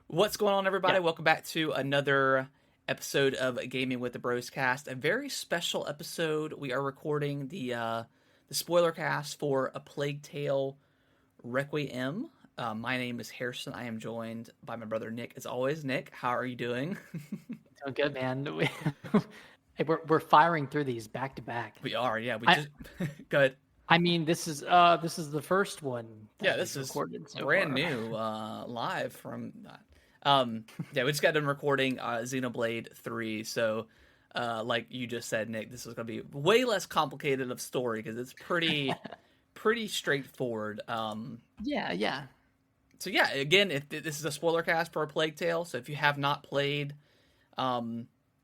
What's going on, everybody? Yeah. Welcome back to another episode of Gaming with the Bros Cast. A very special episode. We are recording the spoiler cast for A Plague Tale Requiem. My name is Harrison. I am joined by my brother Nick. As always, Nick, how are you doing? Oh, good, man. Hey, we're firing through these back to back. We are, yeah. We I just good. I mean, this is the first one Yeah, that this we've is recorded so brand far. new, live from. Yeah, we just got done recording Xenoblade 3, so like you just said, Nick, this is going to be way less complicated of story because it's pretty straightforward. Yeah. So yeah, again, if this is a spoiler cast for A Plague Tale, so if you have not played,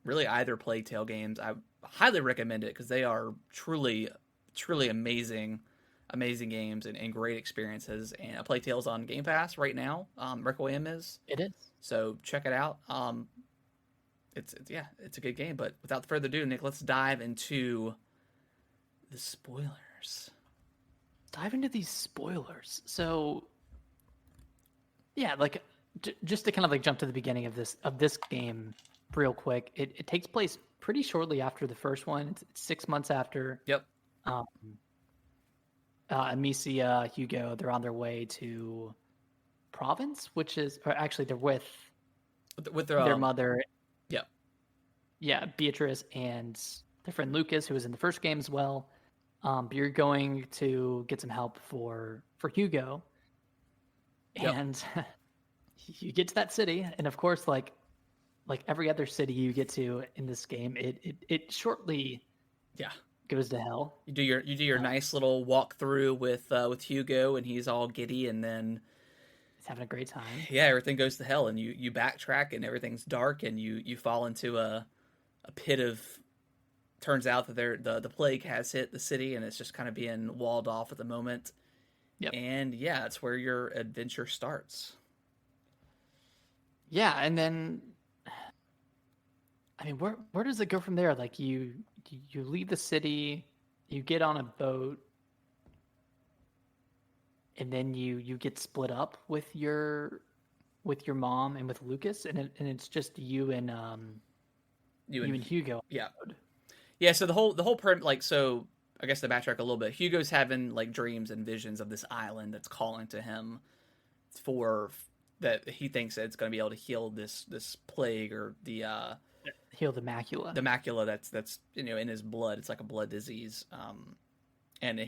really either Plague Tale games, I highly recommend it because they are truly amazing games and great experiences. And A Plague Tale's on Game Pass right now. Requiem is, It is. so check it out. It's a good game. But without further ado, Nick, let's dive into the spoilers. Dive into these spoilers. So, yeah, like just to kind of like jump to the beginning of this game real quick. It takes place pretty shortly after the first one. It's 6 months after. Yep. Um, Amicia, Hugo, they're on their way to Province, which is, or actually they're with With their mother. Yep. Yeah, Beatrice and their friend Lucas, who was in the first game as well. But you're going to get some help for Hugo, Yep. and you get to that city, and of course, like every other city you get to in this game, it shortly Yeah. goes to hell. You do your nice little walkthrough with Hugo, and he's all giddy, and then He's having a great time. yeah, everything goes to hell, and you backtrack, and everything's dark, and you fall into a pit of. Turns out that the plague has hit the city, and it's just kind of being walled off at the moment. Yep. And yeah, it's where your adventure starts. Yeah, and then I mean, where does it go from there? Like you leave the city, you get on a boat, and then you get split up with your mom and with Lucas, and it's just you and You you and and Hugo. yeah, yeah. So the whole like so. I guess to backtrack a little bit, Hugo's having like dreams and visions of this island that's calling to him for that he thinks that it's going to be able to heal this plague or Heal the macula. the macula that's in his blood. It's like a blood disease. And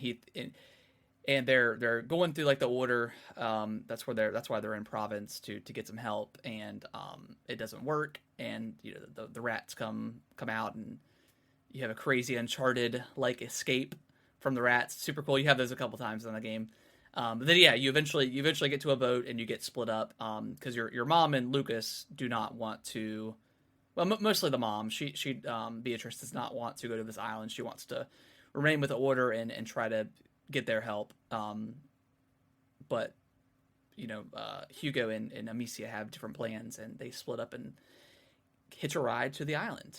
and they're going through like the order. That's why they're in province to get some help, and it doesn't work. And the rats come out, and you have a crazy Uncharted like escape from the rats. Super cool. You have those a couple times in the game. But then yeah, you eventually get to a boat and you get split up because your mom and Lucas do not want to. Well, mostly the mom. She Beatrice does not want to go to this island. She wants to remain with the order and try to get their help. But Hugo and Amicia have different plans, and they split up and hitch a ride to the island.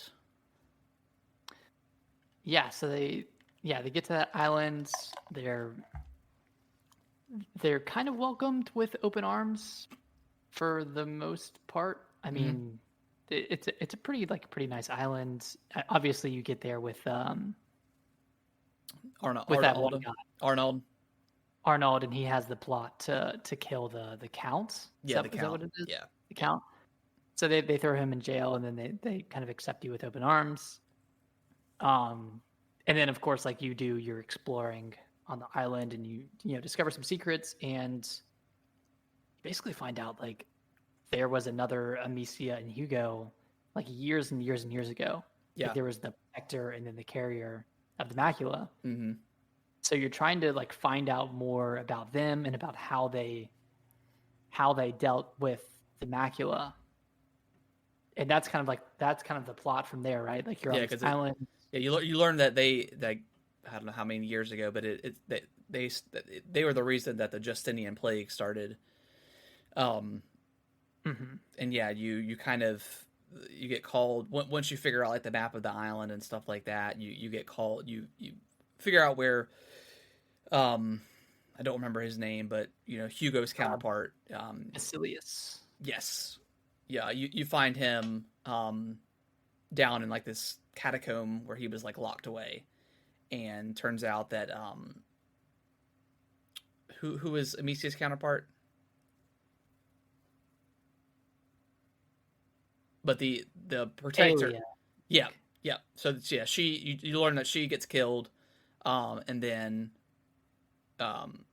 Yeah, so they get to that island. They're kind of welcomed with open arms for the most part. I mean, it's a pretty nice island. Obviously, you get there with Arnold, that one guy, Arnold, Arnold, and he has the plot to kill the count. yeah, Is that what it is? yeah, The count. So they throw him in jail, and then they kind of accept you with open arms. And then of course, like you do, you're exploring on the island, and you discover some secrets, and basically find out like there was another Amicia and Hugo like years and years and years ago. yeah. Like there was the protector and then the carrier of the macula. Mm-hmm. So you're trying to like find out more about them and about how they dealt with the macula. And that's kind of the plot from there, right? Like you're on this island. Yeah, you learn that they I don't know how many years ago, but they were the reason that the Justinian plague started. And yeah, you kind of you get called once you figure out like the map of the island and stuff like that. You get called. You figure out where. I don't remember his name, but Hugo's counterpart. Basilius. Yes, yeah, you find him down in like this catacomb where he was like locked away, and turns out that who is Amicia's counterpart? But the protector, Aelia. yeah, yeah. So yeah, you learn that she gets killed, and then um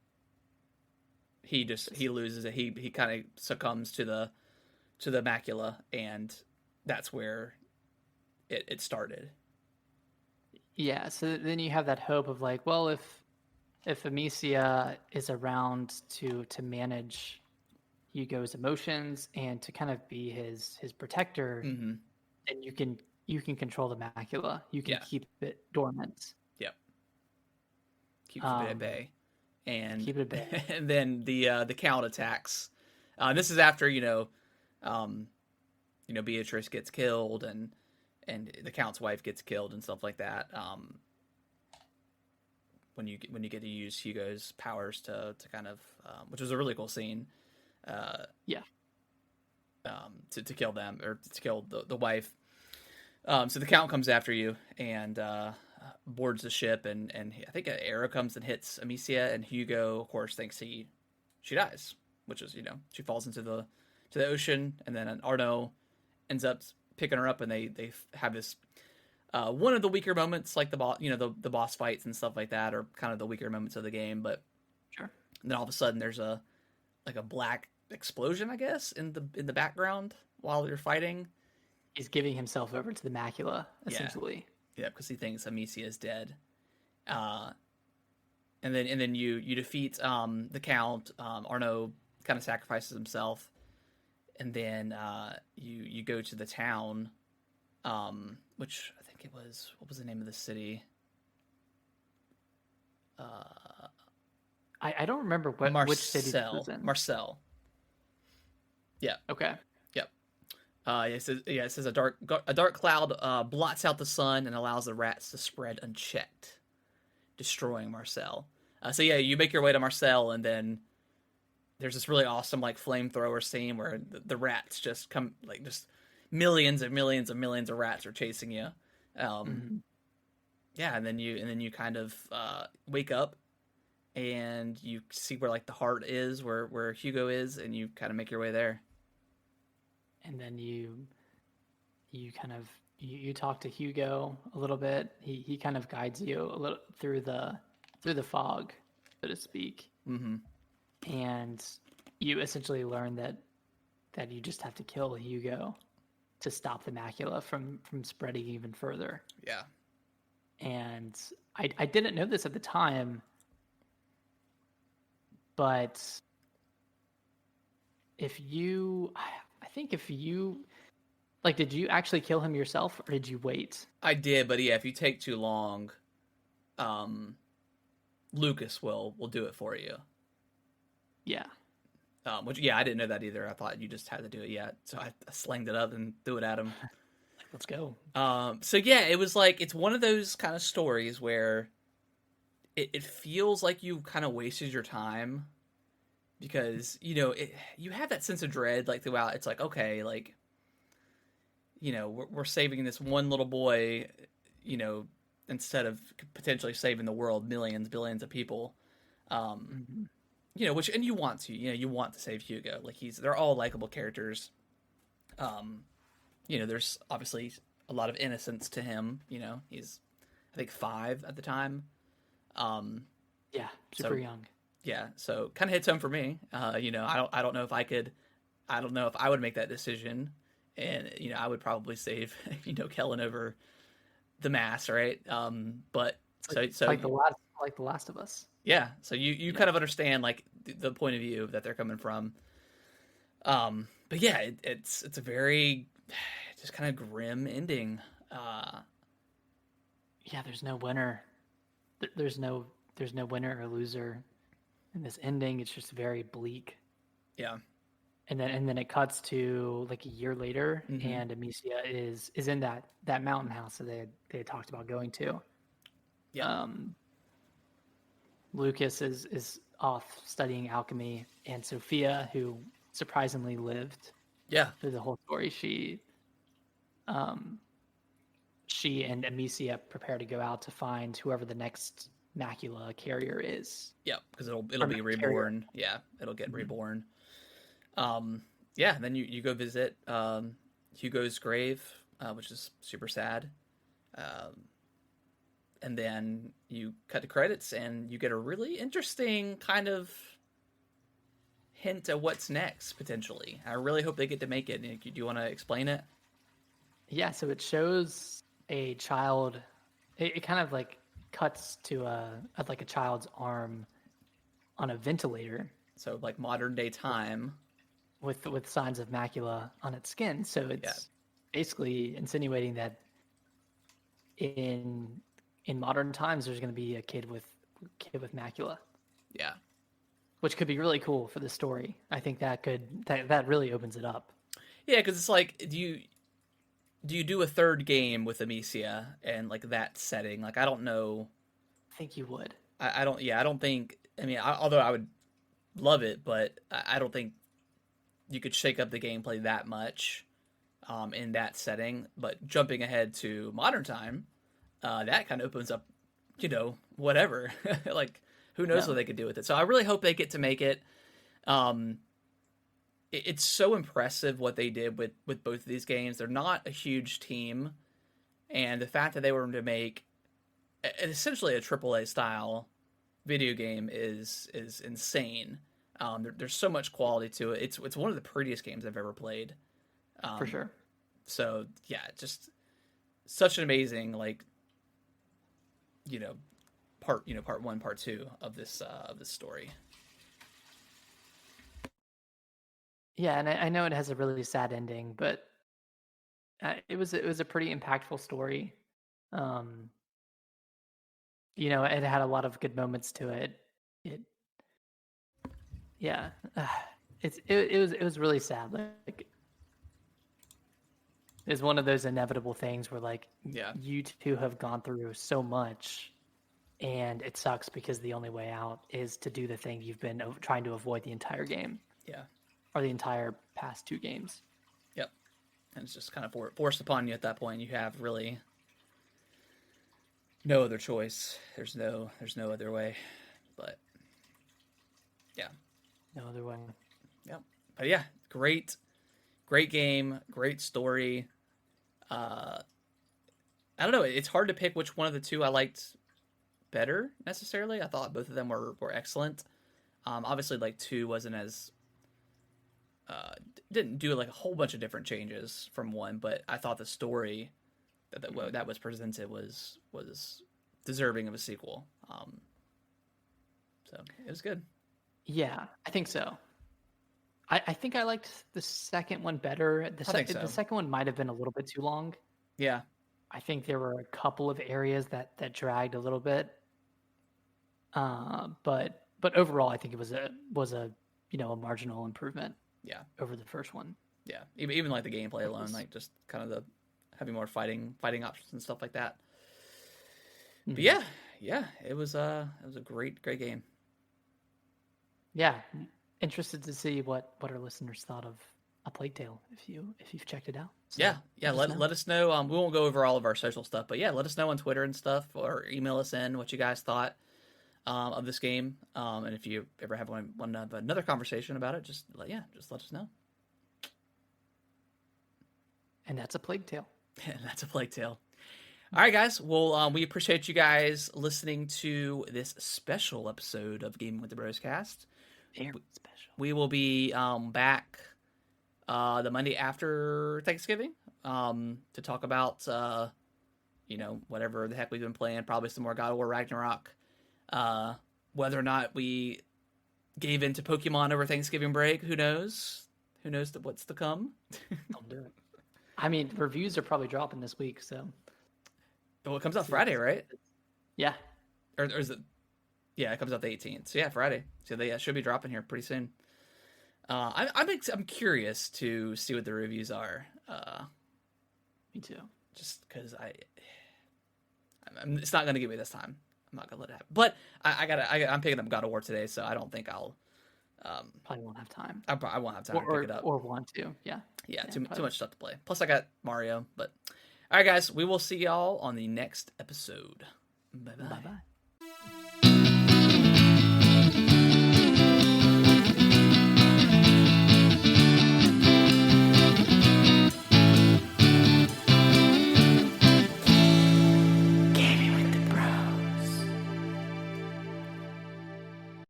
he loses it. He kind of succumbs to the macula, and that's where it started. Yeah, so then you have that hope of like, well, if Amicia is around to manage Hugo's emotions and to kind of be his protector, Mm-hmm. then you can control the macula. You can Yeah. keep it dormant. Yep. Keep it at Um, bay, and keep it at bay. and then the count attacks. This is after Beatrice gets killed, and the count's wife gets killed and stuff like that. When you get to use Hugo's powers to kind of which was a really cool scene. Yeah. To kill them or to kill the wife. So the count comes after you and boards the ship, and I think an arrow comes and hits Amicia, and Hugo, of course, thinks she dies, which is she falls into the ocean, and then Arno ends up picking her up, and they have this one of the weaker moments, like the boss, the boss fights and stuff like that, are kind of the weaker moments of the game, but Sure. then all of a sudden there's a black explosion, I guess, in the background while you're fighting. He's giving himself over to the macula, essentially. Yeah, because he thinks Amicia is dead. Uh, and then you defeat the Count. Arno kind of sacrifices himself, and then you go to the town, which I think it was, what was the name of the city? I don't remember which city this was in. Marcel. Yeah. Okay. Yep. It says a dark cloud blots out the sun and allows the rats to spread unchecked, destroying Marcel. So yeah, you make your way to Marcel, and then there's this really awesome like flamethrower scene where the rats just come, like just millions and millions and millions of rats are chasing you. Yeah, and then you kind of wake up, and you see where like the heart is, where Hugo is, and you kind of make your way there. And then you kind of you talk to Hugo a little bit. He kind of guides you a little through the fog, so to speak. Mm-hmm. And you essentially learn that you just have to kill Hugo to stop the macula from spreading even further. Yeah. And I didn't know this at the time, but I think if you like, did you actually kill him yourself, or did you wait? I did, but yeah, if you take too long, Lucas will do it for you. Yeah. Which yeah, I didn't know that either. I thought you just had to do it. Yeah, so I slanged it up and threw it at him. Let's go. So yeah, it was like, it's one of those kind of stories where it feels like you kind of wasted your time, because you have that sense of dread like throughout. It's like, okay, like we're saving this one little boy, instead of potentially saving the world, millions, billions of people. Which, and you want to save Hugo. Like they're all likable characters. There's obviously a lot of innocence to him. He's, I think, 5 at the time. Yeah, super young. Yeah, so kind of hits home for me. I don't know if I could. I don't know if I would make that decision, and I would probably save Kellen over the mass, right? But so like the Last of Us. Yeah, so you kind of understand like the point of view that they're coming from. But yeah, it's a very just kind of grim ending. Yeah, there's no winner. There's no winner or loser in this ending. It's just very bleak. Yeah. And then it cuts to like a year later, and Amicia is in that mountain house that they had talked about going to. Yeah. Lucas is off studying alchemy, and Sophia, who surprisingly lived, Yeah. through the whole story. Um, she and Amicia prepare to go out to find whoever the next macula carrier is. Yeah, because it'll Or be not carrier. reborn. Yeah, it'll get Mhm. reborn. Yeah, then you go visit Hugo's grave, which is super sad. Um, and then you cut to credits, and you get a really interesting kind of hint at what's next potentially. I really hope they get to make it. Do you want to explain it? Yeah, so it shows a child. It kind of like cuts to like a child's arm on a ventilator So like modern day time. with signs of macula on its skin. So Yeah, it's basically insinuating that in in modern times there's going to be a kid with macula, yeah, which could be really cool for the story. I think that really opens it up. yeah. Because it's like, do you do a third game with Amicia and like that setting? Like I don't know. I think you would. I don't. Yeah, I don't think. I mean, although I would love it, but I don't think you could shake up the gameplay that much in that setting. But jumping ahead to modern time, that kind of opens up, whatever. Like, who knows what No, they could do with it. So I really hope they get to make it. Um, it's so impressive what they did with both of these games. They're not a huge team, and the fact that they were to make essentially a AAA style video game is insane. There's so much quality to it. It's one of the prettiest games I've ever played. for Um, sure. so yeah, just such an amazing like you know part one, part two of this story. Yeah, and I know it has a really sad ending, but it was a pretty impactful story. Um, it had a lot of good moments to it. It yeah, it was really sad. Like it's one of those inevitable things where like Yeah, you two have gone through so much, and it sucks because the only way out is to do the thing you've been trying to avoid the entire game yeah, or the entire past two games. yep. And it's just kind of forced upon you at that point. You have really no other choice. There's no other way. But yeah, No other way. yep. But yeah, great game, great story. Uh, I don't know. It's hard to pick which one of the two I liked better necessarily. I thought both of them were excellent. Obviously, like two wasn't as didn't do like a whole bunch of different changes from one, but I thought the story that was presented was deserving of a sequel. So it was good. Yeah, I think so. I think I liked the second one better. I think The so. second one might have been a little bit too long. Yeah, I think there were a couple of areas that dragged a little bit. But overall, I think it was a a marginal improvement yeah, over the first one. yeah. Even like the gameplay It alone, was, like just kind of the having more fighting options and stuff like that. But mhm. yeah, it was a great game. Yeah, interested to see what our listeners thought of A Plague Tale if you've checked it out. Yeah, So yeah. let us Let know. let us know. We won't go over all of our social stuff, but yeah, let us know on Twitter and stuff, or email us in what you guys thought of this game. And if you ever have one of another conversation about it, just let us know. And that's A Plague Tale. And that's a Plague Tale. All right, guys. Well, we appreciate you guys listening to this special episode of Gaming with the Bros Cast. Very special. We will be back the Monday after Thanksgiving to talk about whatever the heck we've been playing. Probably some more God of War Ragnarok. Whether or not we gave into Pokemon over Thanksgiving break, who knows? Who knows what's to come? Don't do it. I mean, reviews are probably dropping this week, so Well, it comes out see if Friday, right? yeah. Or is it? Yeah, it comes out the 18th. So yeah, Friday. So they should be dropping here pretty soon. I'm curious to see what the reviews are. Me too. Just because it's not gonna get me this time. I'm not gonna let it happen. But I'm picking up God of War today, so I don't think I'll Probably won't have time. I won't have time to pick it up. Or want to. Yeah. Yeah, Yeah, too probably. much stuff to play. Plus, I got Mario. But all right, guys, we will see y'all on the next episode. Bye bye. Bye bye.